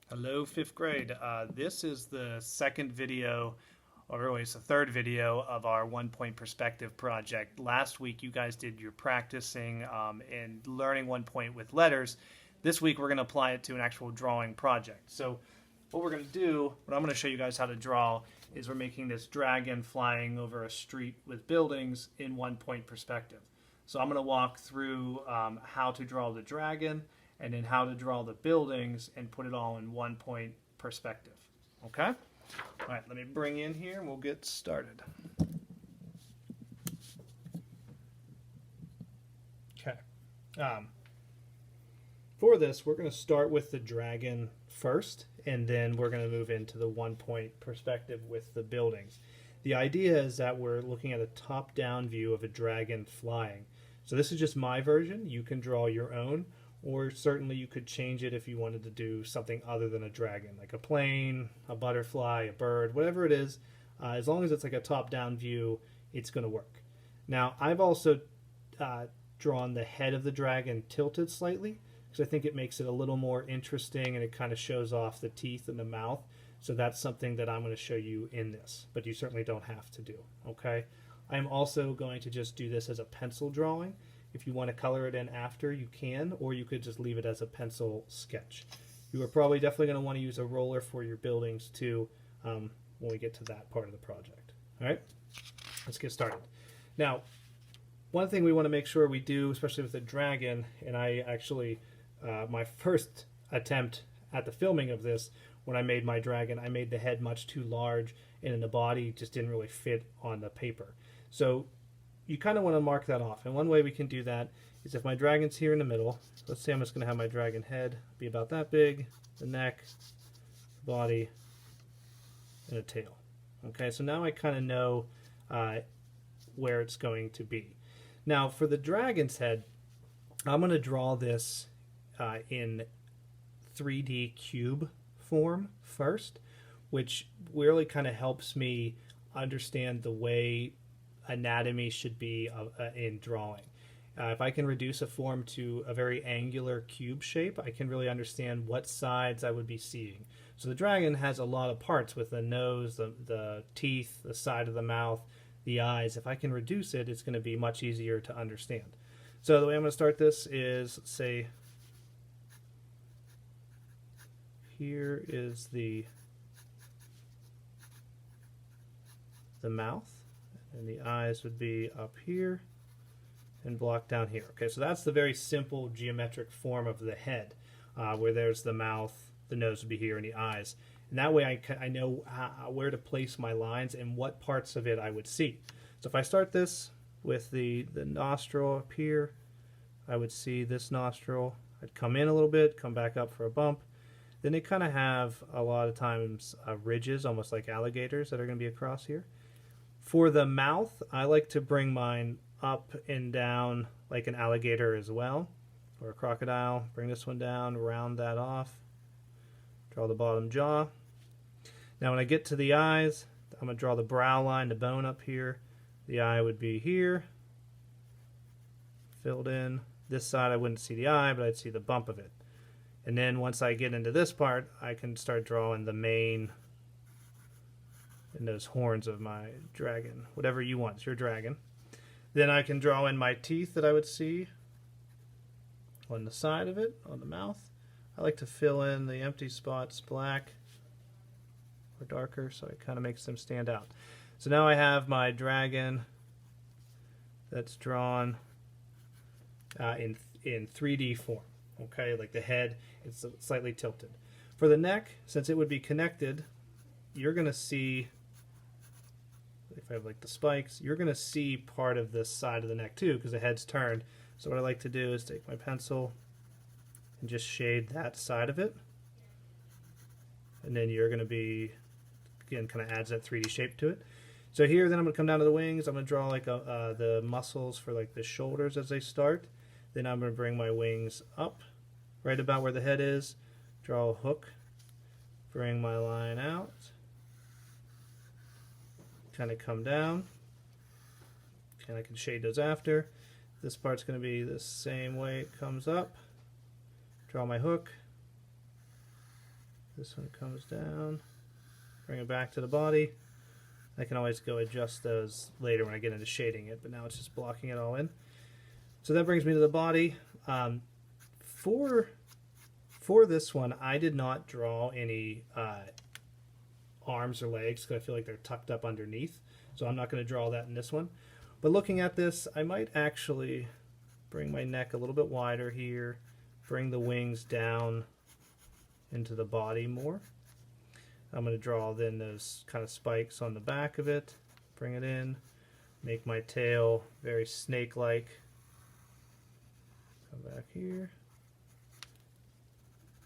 Hello, fifth grade. This is the second video, or really it's the third video of our 1 point perspective project. Last week, you guys did your practicing and learning 1 point with letters. This week, we're going to apply it to an actual drawing project. So, what we're going to do, what I'm going to show you guys how to draw, is we're making this dragon flying over a street with buildings in 1 point perspective. So, I'm going to walk through how to draw the dragon and then how to draw the buildings and put it all in 1 point perspective. Okay? All right, let me bring in here and we'll get started. Okay. For this, we're going to start with the dragon first, and then we're going to move into the 1 point perspective with the buildings. The idea is that we're looking at a top-down view of a dragon flying. So this is just my version. You can draw your own, or certainly you could change it if you wanted to do something other than a dragon, like a plane, a butterfly, a bird, whatever it is. As long as it's like a top-down view, it's going to work. Now, I've also drawn the head of the dragon tilted slightly because I think it makes it a little more interesting and it kind of shows off the teeth and the mouth. So that's something that I'm going to show you in this, but you certainly don't have to do. Okay. I'm also going to just do this as a pencil drawing. If you want to color it in after, you can, or you could just leave it as a pencil sketch. You are probably definitely going to want to use a roller for your buildings too when we get to that part of the project. All right, let's get started. Now, one thing we want to make sure we do, especially with the dragon, and I actually, my first attempt at the filming of this, when I made my dragon, I made the head much too large and then the body just didn't really fit on the paper. So you kind of want to mark that off. And one way we can do that is if my dragon's here in the middle, let's say I'm just going to have my dragon head be about that big, the neck, the body, and a tail. Okay, so now I kind of know where it's going to be. Now for the dragon's head, I'm going to draw this in 3D cube form first, which really kind of helps me understand the way anatomy should be in drawing. If I can reduce a form to a very angular cube shape, I can really understand what sides I would be seeing. So the dragon has a lot of parts with the nose, the teeth, the side of the mouth, the eyes. If I can reduce it, it's going to be much easier to understand. So the way I'm going to start this is, let's say, here is the mouth, and the eyes would be up here and blocked down here. Okay, so that's the very simple geometric form of the head, where there's the mouth, the nose would be here, and the eyes. And that way I know where to place my lines and what parts of it I would see. So if I start this with the nostril up here, I would see this nostril. I'd come in a little bit, come back up for a bump. Then they kind of have a lot of times ridges, almost like alligators that are going to be across here. For the mouth, I like to bring mine up and down like an alligator as well, or a crocodile. Bring this one down, round that off, draw the bottom jaw. Now when I get to the eyes, I'm going to draw the brow line, the bone up here. The eye would be here, filled in. This side I wouldn't see the eye, but I'd see the bump of it. And then once I get into this part, I can start drawing the mane and those horns of my dragon, whatever you want, it's your dragon. Then I can draw in my teeth that I would see on the side of it, on the mouth. I like to fill in the empty spots black or darker, so it kind of makes them stand out. So now I have my dragon that's drawn in 3D form. Okay, like the head, it's slightly tilted. For the neck, since it would be connected, you're going to see, if I have like the spikes, you're going to see part of this side of the neck too because the head's turned. So what I like to do is take my pencil and just shade that side of it. And then you're going to be, again, kind of adds that 3D shape to it. So here, then I'm going to come down to the wings. I'm going to draw like the muscles for like the shoulders as they start. Then I'm going to bring my wings up right about where the head is, draw a hook, bring my line out, kind of come down, and I can shade those after. This part's going to be the same way it comes up, draw my hook, This one comes down. Bring it back to the body. I can always go adjust those later when I get into shading it, but now it's just blocking it all in. So that brings me to the body. For this one, I did not draw any arms or legs because I feel like they're tucked up underneath. So I'm not going to draw that in this one. But looking at this, I might actually bring my neck a little bit wider here, bring the wings down into the body more. I'm going to draw then those kind of spikes on the back of it, bring it in, make my tail very snake-like. Come back here,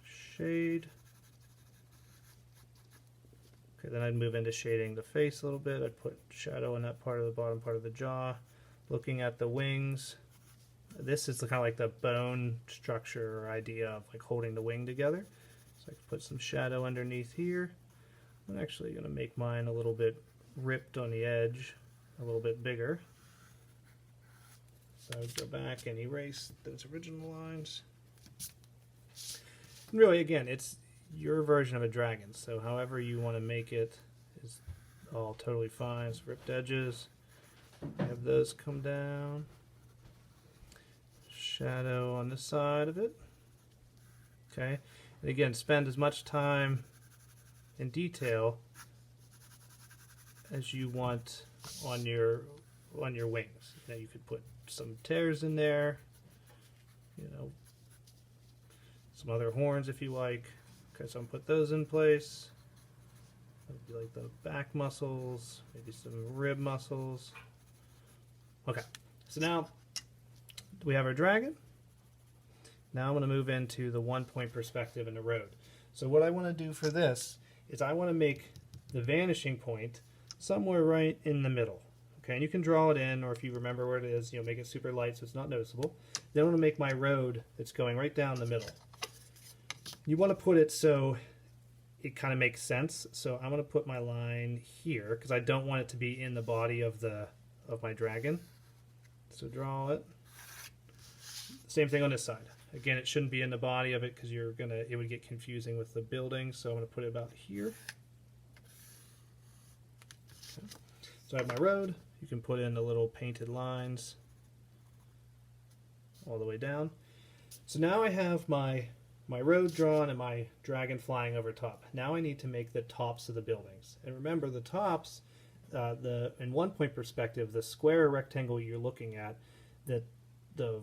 shade. Okay, then I'd move into shading the face a little bit. I'd put shadow in that part of the bottom part of the jaw. Looking at the wings, this is kind of like the bone structure or idea of like holding the wing together. So I can put some shadow underneath here. I'm actually going to make mine a little bit ripped on the edge, a little bit bigger. So I would go back and erase those original lines. And really, again, it's your version of a dragon, so however you want to make it is all totally fine. So ripped edges, have those come down. Shadow on this side of it. Okay, and again, spend as much time in detail as you want on your wings. Now you could put some tears in there, you know, some other horns if you like. Okay, so I'm put those in place. Maybe like the back muscles, maybe some rib muscles. Okay, so now we have our dragon. Now I'm going to move into the 1-point perspective in the road. So what I want to do for this is I want to make the vanishing point somewhere right in the middle. Okay, and you can draw it in, or if you remember where it is, make it super light so it's not noticeable. Then I want to make my road that's going right down the middle. You want to put it so it kind of makes sense. So I'm going to put my line here because I don't want it to be in the body of my dragon. So draw it. Same thing on this side. Again, it shouldn't be in the body of it because it would get confusing with the building. So I'm going to put it about here. Okay. So I have my road. You can put in the little painted lines all the way down. So now I have my road drawn and my dragon flying over top. Now I need to make the tops of the buildings. And remember, the tops, in 1-point perspective, the square or rectangle you're looking at, the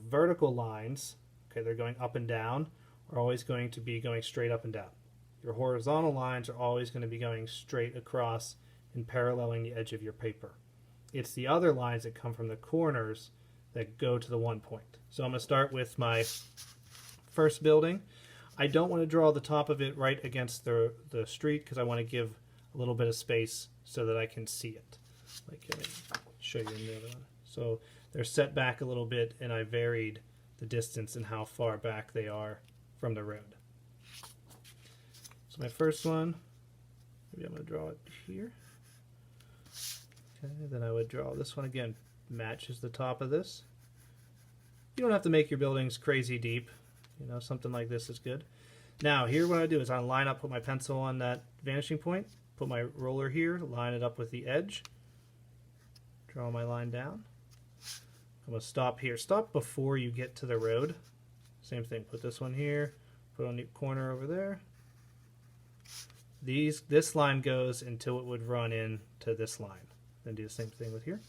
vertical lines, okay, they're going up and down, are always going to be going straight up and down. Your horizontal lines are always going to be going straight across and paralleling the edge of your paper. It's the other lines that come from the corners that go to the 1 point. So I'm going to start with my first building. I don't want to draw the top of it right against the street because I want to give a little bit of space so that I can see it. Like, let me show you in the other one. So they're set back a little bit, and I varied the distance and how far back they are from the road. So my first one, maybe I'm going to draw it here. Okay, then I would draw this one again, matches the top of this. You don't have to make your buildings crazy deep. Something like this is good. Now, here what I do is I line up, put my pencil on that vanishing point, put my roller here, line it up with the edge, draw my line down. I'm going to stop here. Stop before you get to the road. Same thing, put this one here, put on the corner over there. This line goes until it would run into this line. Then do the same thing with here.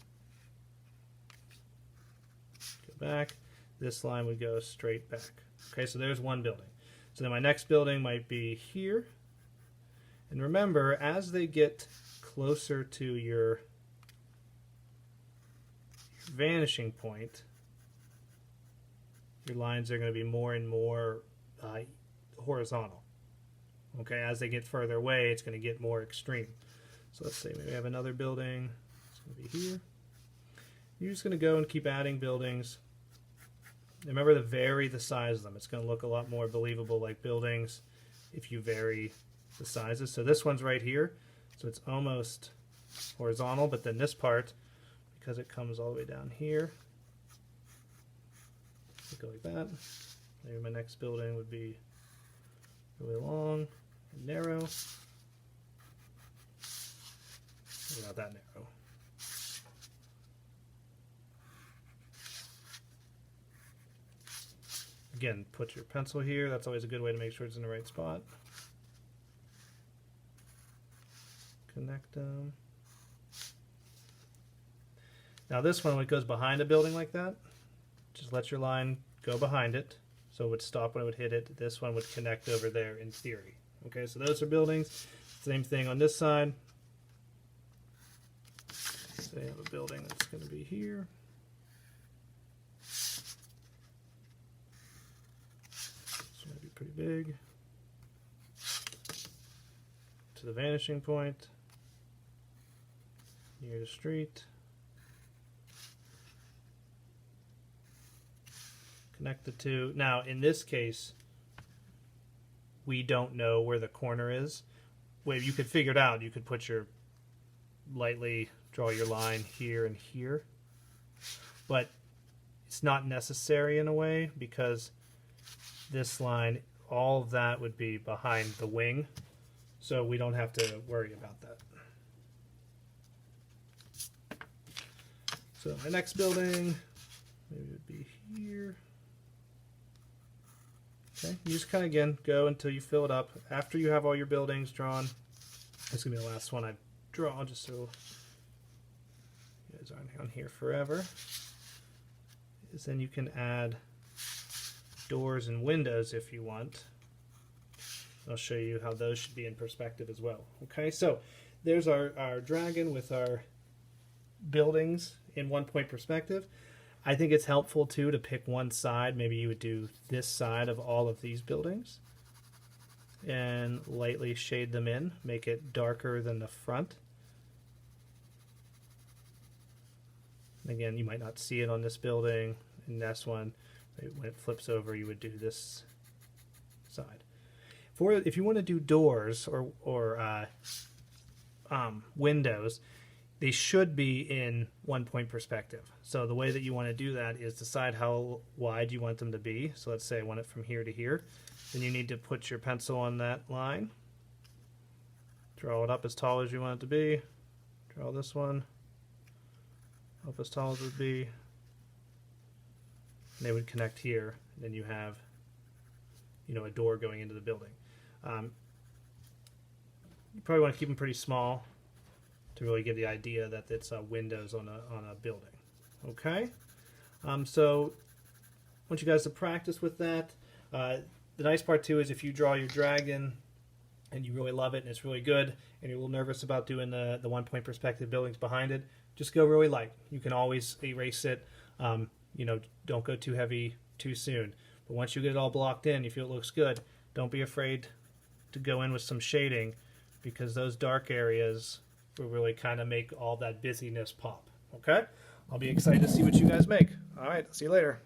Go back. This line would go straight back. Okay, so there's one building. So then my next building might be here. And remember, as they get closer to your vanishing point, your lines are going to be more and more horizontal. Okay, as they get further away, it's going to get more extreme. So let's say maybe I have another building. It's going to be here. You're just going to go and keep adding buildings. Remember to vary the size of them. It's going to look a lot more believable like buildings if you vary the sizes. So this one's right here, so it's almost horizontal, but then this part, because it comes all the way down here, go like that. Maybe my next building would be really long and narrow. Maybe not that narrow. Again, put your pencil here. That's always a good way to make sure it's in the right spot. Connect them. Now this one, when it goes behind a building like that, just let your line go behind it. So it would stop when it would hit it. This one would connect over there in theory. Okay, so those are buildings. Same thing on this side. So you have a building that's going to be here. It's going to be pretty big. To the vanishing point. Near the street. Connect the two. Now, in this case, we don't know where the corner is. Well, you could figure it out. You could put your lightly draw your line here and here, but it's not necessary in a way because this line, all of that would be behind the wing, so we don't have to worry about that. So my next building, maybe it would be here. Okay, you just kind of, again, go until you fill it up. After you have all your buildings drawn, this is going to be the last one I draw, just so you guys aren't on here forever, is then you can add doors and windows if you want. I'll show you how those should be in perspective as well. Okay, so there's our dragon with our buildings in 1 point perspective. I think it's helpful too to pick one side. Maybe you would do this side of all of these buildings and lightly shade them in, make it darker than the front. Again, you might not see it on this building. In this one, when it flips over, you would do this side. If you want to do doors or windows, they should be in 1 point perspective. So the way that you want to do that is decide how wide you want them to be. So let's say I want it from here to here. Then you need to put your pencil on that line. Draw it up as tall as you want it to be. Draw this one up as tall as it would be. And they would connect here. And then you have, a door going into the building. You probably want to keep them pretty small to really give the idea that it's windows on a building. Okay, so I want you guys to practice with that. The nice part too is if you draw your dragon and you really love it and it's really good and you're a little nervous about doing the 1 point perspective buildings behind it, just go really light. You can always erase it. Don't go too heavy too soon. But once you get it all blocked in, you feel it looks good, don't be afraid to go in with some shading, because those dark areas will really kind of make all that busyness pop. Okay? I'll be excited to see what you guys make. All right, see you later.